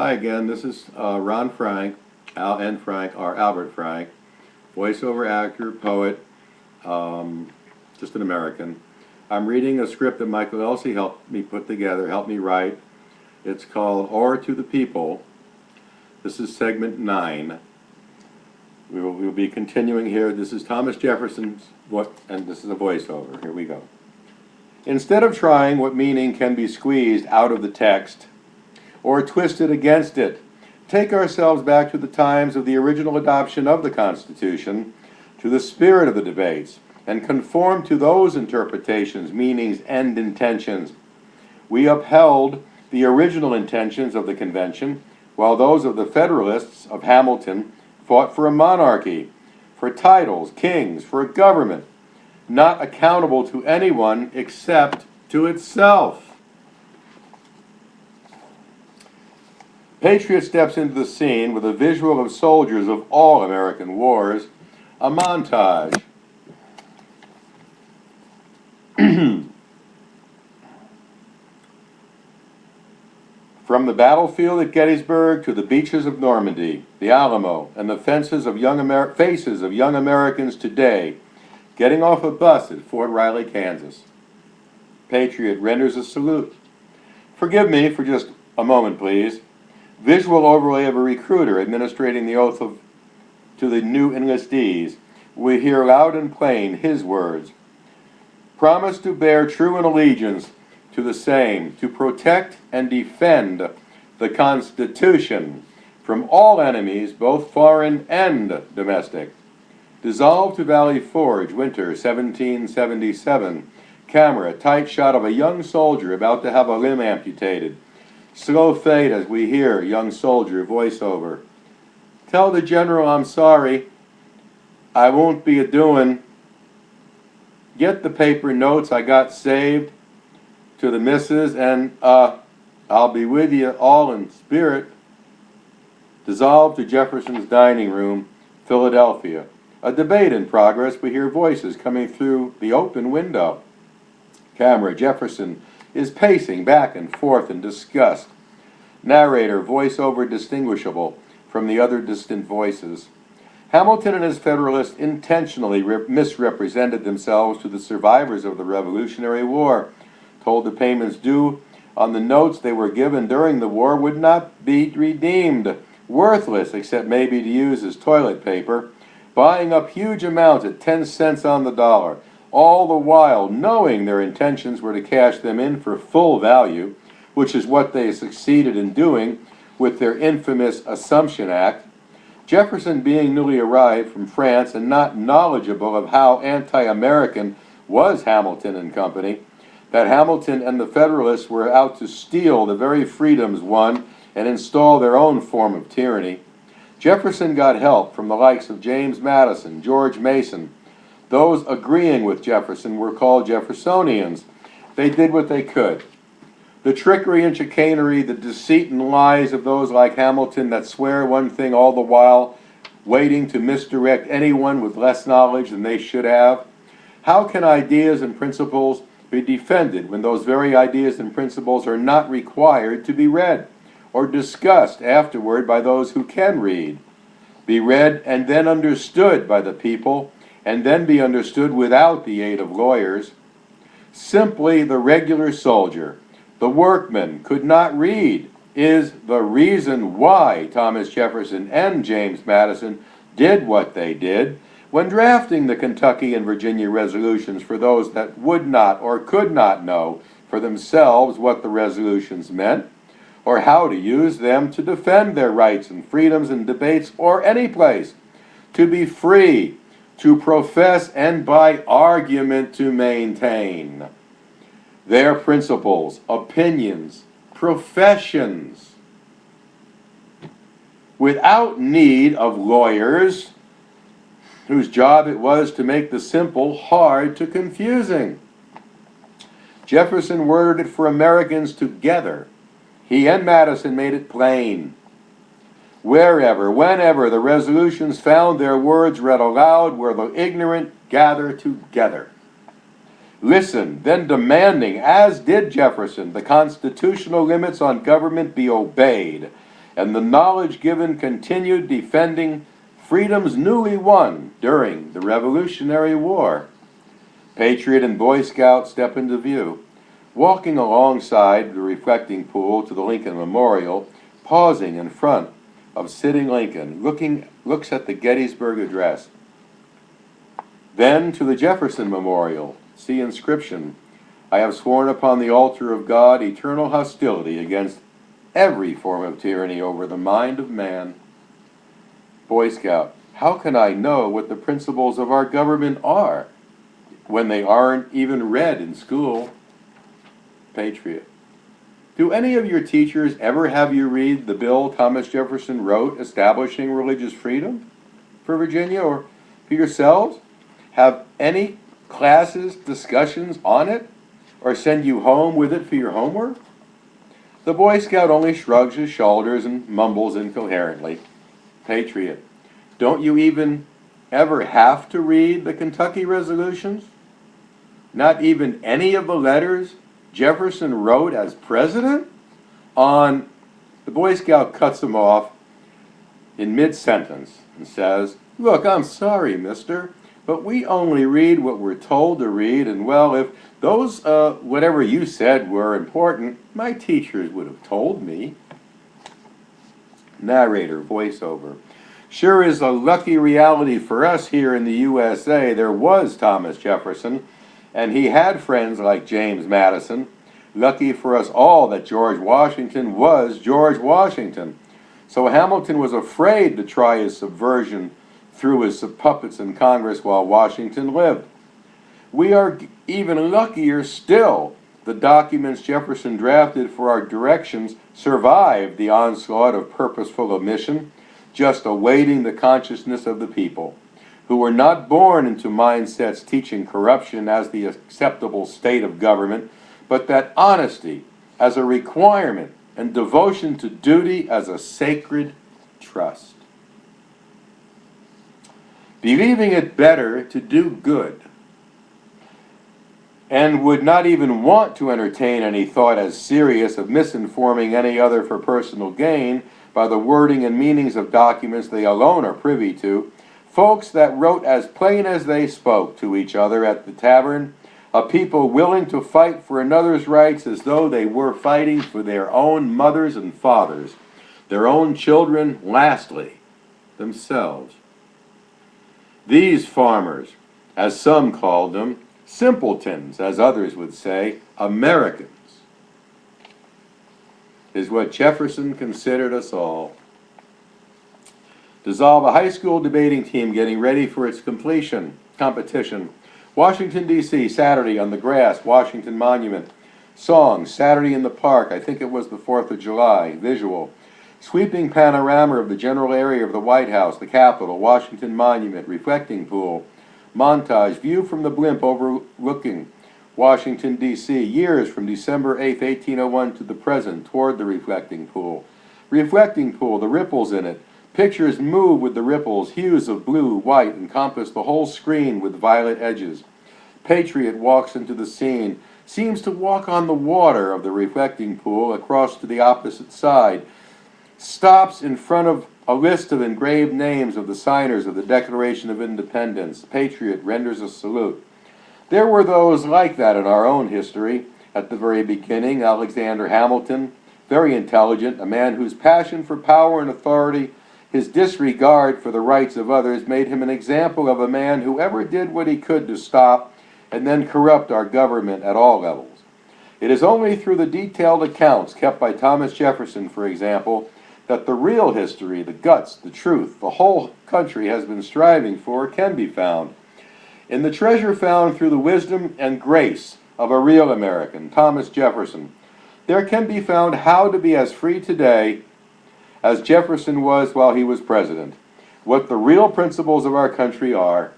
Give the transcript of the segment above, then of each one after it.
Hi again, this is Ron Frank, Al and Frank, or Albert Frank, voiceover actor, poet, just an American. I'm reading a script that Michael Elsey helped me put together, helped me write. It's called Or to the People. This is segment 9. We'll be continuing here. This is Thomas Jefferson's, and this is a voiceover. Here we go. Instead of trying what meaning can be squeezed out of the text, or twisted against it, take ourselves back to the times of the original adoption of the Constitution, to the spirit of the debates, and conform to those interpretations, meanings, and intentions. We upheld the original intentions of the Convention, while those of the Federalists of Hamilton fought for a monarchy, for titles, kings, for a government, not accountable to anyone except to itself. Patriot steps into the scene with a visual of soldiers of all American wars, a montage. From the battlefield at Gettysburg to the beaches of Normandy, the Alamo, and the faces of young Americans today, getting off a bus at Fort Riley, Kansas. Patriot renders a salute. Forgive me for just a moment, please. Visual overlay of a recruiter administering the oath to the new enlistees. We hear loud and plain his words. Promise to bear true allegiance to the same, to protect and defend the Constitution from all enemies, both foreign and domestic. Dissolved to Valley Forge, winter 1777. Camera, tight shot of a young soldier about to have a limb amputated. Slow fade as we hear young soldier voiceover. Tell the general I'm sorry. I won't be a-doing. Get the paper notes I got saved to the missus, and I'll be with you all in spirit. Dissolved to Jefferson's dining room, Philadelphia. A debate in progress. We hear voices coming through the open window. Camera, Jefferson is pacing back and forth in disgust. Narrator, voiceover distinguishable from the other distant voices. Hamilton and his Federalists intentionally misrepresented themselves to the survivors of the Revolutionary War, told the payments due on the notes they were given during the war would not be redeemed, worthless except maybe to use as toilet paper, buying up huge amounts at 10 cents on the dollar, all the while knowing their intentions were to cash them in for full value, which is what they succeeded in doing with their infamous Assumption Act. Jefferson, being newly arrived from France and not knowledgeable of how anti-American was Hamilton and company, that Hamilton and the Federalists were out to steal the very freedoms won and install their own form of tyranny. Jefferson got help from the likes of James Madison, George Mason. Those agreeing with Jefferson were called Jeffersonians. They did what they could. The trickery and chicanery, the deceit and lies of those like Hamilton that swear one thing all the while, waiting to misdirect anyone with less knowledge than they should have. How can ideas and principles be defended when those very ideas and principles are not required to be read or discussed afterward by those who can read? Be read and then understood by the people, and then be understood without the aid of lawyers. Simply the regular soldier, the workman, could not read is the reason why Thomas Jefferson and James Madison did what they did when drafting the Kentucky and Virginia resolutions for those that would not or could not know for themselves what the resolutions meant or how to use them to defend their rights and freedoms in debates or any place, to be free, to profess, and by argument to maintain their principles, opinions, professions, without need of lawyers whose job it was to make the simple hard to confusing. Jefferson worded it for Americans together. He and Madison made it plain. Wherever, whenever the resolutions found their words read aloud, where the ignorant gather together. Listen, then demanding, as did Jefferson, the constitutional limits on government be obeyed, and the knowledge given continued defending freedoms newly won during the Revolutionary War. Patriot and Boy Scout step into view, walking alongside the reflecting pool to the Lincoln Memorial, pausing in front of sitting Lincoln, looks at the Gettysburg Address. Then to the Jefferson Memorial, see inscription, I have sworn upon the altar of God eternal hostility against every form of tyranny over the mind of man. Boy Scout, how can I know what the principles of our government are when they aren't even read in school? Patriot, do any of your teachers ever have you read the bill Thomas Jefferson wrote establishing religious freedom for Virginia, or for yourselves? Have any classes discussions on it, or send you home with it for your homework? The Boy Scout only shrugs his shoulders and mumbles incoherently. Patriot, don't you even ever have to read the Kentucky resolutions? Not even any of the letters Jefferson wrote as president? The Boy Scout cuts him off in mid-sentence and says, look, I'm sorry, mister, but we only read what we're told to read, and well, if those, whatever you said were important, my teachers would have told me. Narrator, voiceover. Sure is a lucky reality for us here in the USA. There was Thomas Jefferson, and he had friends like James Madison. Lucky for us all that George Washington was George Washington. So Hamilton was afraid to try his subversion through his puppets in Congress while Washington lived. We are even luckier still. The documents Jefferson drafted for our directions survived the onslaught of purposeful omission, just awaiting the consciousness of the people, who were not born into mindsets teaching corruption as the acceptable state of government, but that honesty as a requirement and devotion to duty as a sacred trust. Believing it better to do good, and would not even want to entertain any thought as serious of misinforming any other for personal gain by the wording and meanings of documents they alone are privy to, folks that wrote as plain as they spoke to each other at the tavern, a people willing to fight for another's rights as though they were fighting for their own mothers and fathers, their own children, lastly, themselves. These farmers, as some called them, simpletons, as others would say, Americans, is what Jefferson considered us all. Dissolve a high school debating team getting ready for its competition. Washington, D.C., Saturday on the grass, Washington Monument. Song, Saturday in the Park, I think it was the 4th of July. Visual, sweeping panorama of the general area of the White House, the Capitol, Washington Monument, reflecting pool. Montage, view from the blimp overlooking Washington, D.C., years from December 8, 1801 to the present, toward the reflecting pool. Reflecting pool, the ripples in it. Pictures move with the ripples, hues of blue, white, encompass the whole screen with violet edges. Patriot walks into the scene, seems to walk on the water of the reflecting pool across to the opposite side, stops in front of a list of engraved names of the signers of the Declaration of Independence. Patriot renders a salute. There were those like that in our own history. At the very beginning, Alexander Hamilton, very intelligent, a man whose passion for power and authority, his disregard for the rights of others, made him an example of a man who ever did what he could to stop and then corrupt our government at all levels. It is only through the detailed accounts kept by Thomas Jefferson, for example, that the real history, the guts, the truth, the whole country has been striving for can be found. In the treasure found through the wisdom and grace of a real American, Thomas Jefferson, there can be found how to be as free today as Jefferson was while he was president, what the real principles of our country are,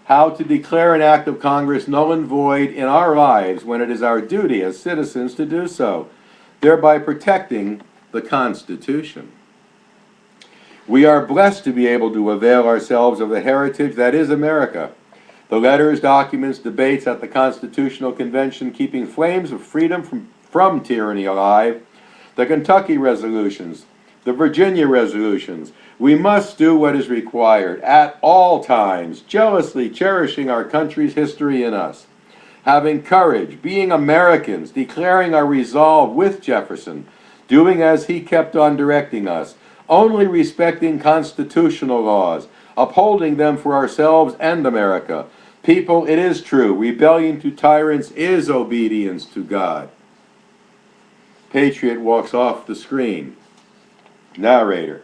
how to declare an act of Congress null and void in our lives when it is our duty as citizens to do so, thereby protecting the Constitution. We are blessed to be able to avail ourselves of the heritage that is America. The letters, documents, debates at the Constitutional Convention keeping flames of freedom from tyranny alive, the Kentucky resolutions, the Virginia resolutions. We must do what is required at all times, jealously cherishing our country's history in us. Having courage, being Americans, declaring our resolve with Jefferson, doing as he kept on directing us, only respecting constitutional laws, upholding them for ourselves and America. People, it is true, rebellion to tyrants is obedience to God. Patriot walks off the screen. Narrator.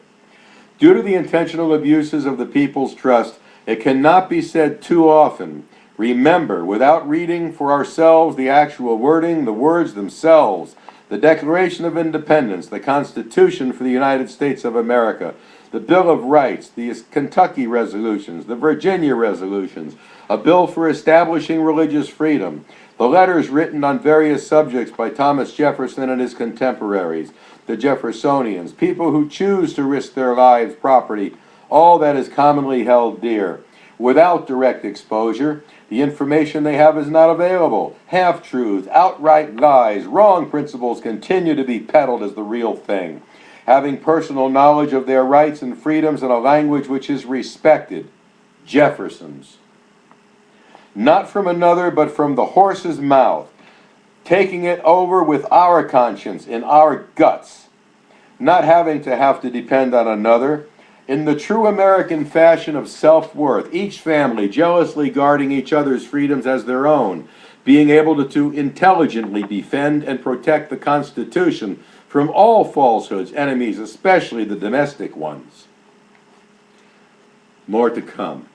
Due to the intentional abuses of the people's trust, it cannot be said too often. Remember, without reading for ourselves the actual wording, the words themselves, the Declaration of Independence, the Constitution for the United States of America, the Bill of Rights, the Kentucky resolutions, the Virginia resolutions, a bill for establishing religious freedom, the letters written on various subjects by Thomas Jefferson and his contemporaries, the Jeffersonians, people who choose to risk their lives, property, all that is commonly held dear. Without direct exposure, the information they have is not available. Half-truths, outright lies, wrong principles continue to be peddled as the real thing. Having personal knowledge of their rights and freedoms in a language which is respected. Jefferson's. Not from another, but from the horse's mouth. Taking it over with our conscience, in our guts. Not having to have to depend on another. In the true American fashion of self-worth, each family jealously guarding each other's freedoms as their own, being able to intelligently defend and protect the Constitution from all falsehoods, enemies, especially the domestic ones. More to come.